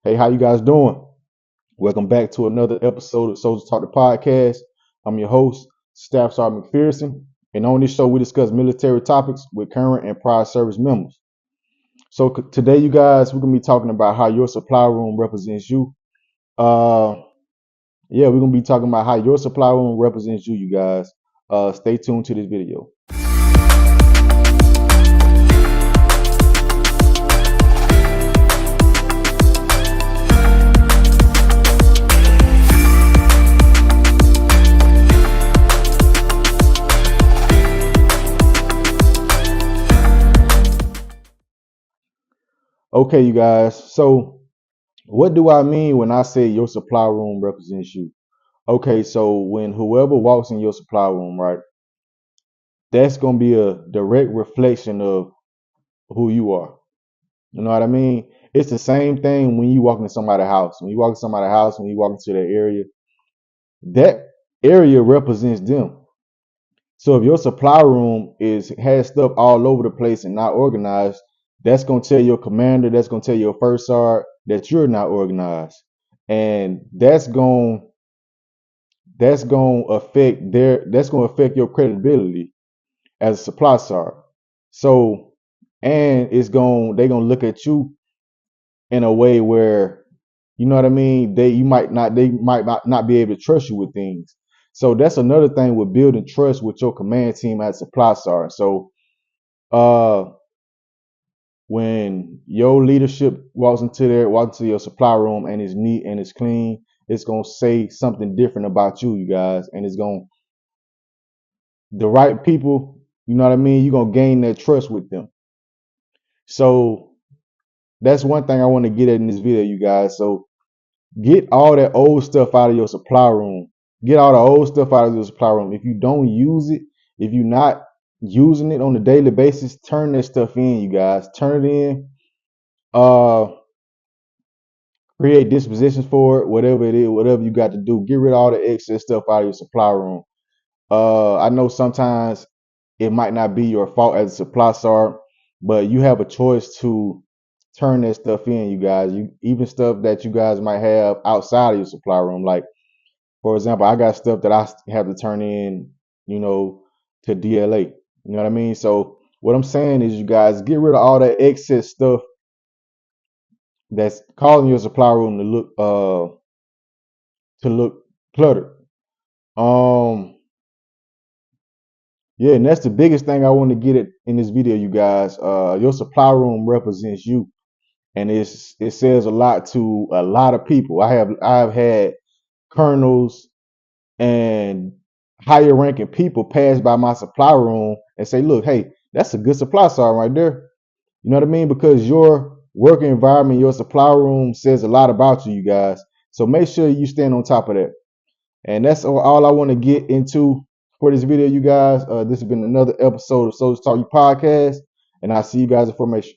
Hey, how you guys doing? Welcome back to another episode of Soldiers Talk the Podcast. I'm your host, Staff Sergeant McPherson, and on this show we discuss military topics with current and prior service members. So today, you guys, we're gonna be talking about how your supply room represents you. Uh, we're gonna be talking about how your supply room represents you, you guys. Stay tuned to this video. Okay, you guys. So, what do I mean when I say your supply room represents you? Okay, so when whoever walks in your supply room, right, that's gonna be a direct reflection of who you are. You know what I mean? It's the same thing when you walk into somebody's house. When you walk into somebody's house, when you walk into that area represents them. So if your supply room has stuff all over the place and not organized, that's gonna tell your commander, that's gonna tell your first sergeant that you're not organized. And that's gonna affect your credibility as a supply sergeant. So and they're gonna look at you in a way where, you know what I mean, they might not be able to trust you with things. So that's another thing with building trust with your command team as supply sergeant. So uh when your leadership walks into your supply room and it's neat and it's clean, it's gonna say something different about you, you guys, and it's gonna the right people, you know what I mean, you're gonna gain that trust with them. So that's one thing I want to get at in this video, you guys. So get all that old stuff out of your supply room. Get all the old stuff out of your supply room. If you don't use it, if you're not using it on a daily basis, turn that stuff in, you guys. Turn it in. Uh, create dispositions for it, whatever it is, whatever you got to do. Get rid of all the excess stuff out of your supply room. I know sometimes it might not be your fault as a supply sergeant, but you have a choice to turn that stuff in, you guys. Even stuff that you guys might have outside of your supply room. Like, for example, I got stuff that I have to turn in, you know, to DLA. You know what I mean? So what I'm saying is, you guys, get rid of all that excess stuff that's causing your supply room to look cluttered. Um, yeah, and that's the biggest thing I want to get at in this video, you guys. Your supply room represents you, and it says a lot to a lot of people. I've had colonels and higher ranking people pass by my supply room and say, "Look, hey, that's a good supply sergeant right there." You know what I mean? Because your working environment, your supply room says a lot about you, you guys. So make sure you stand on top of that. And that's all I want to get into for this video, you guys. This has been another episode of Soldiers Talk You Podcast, and I'll see you guys in formation.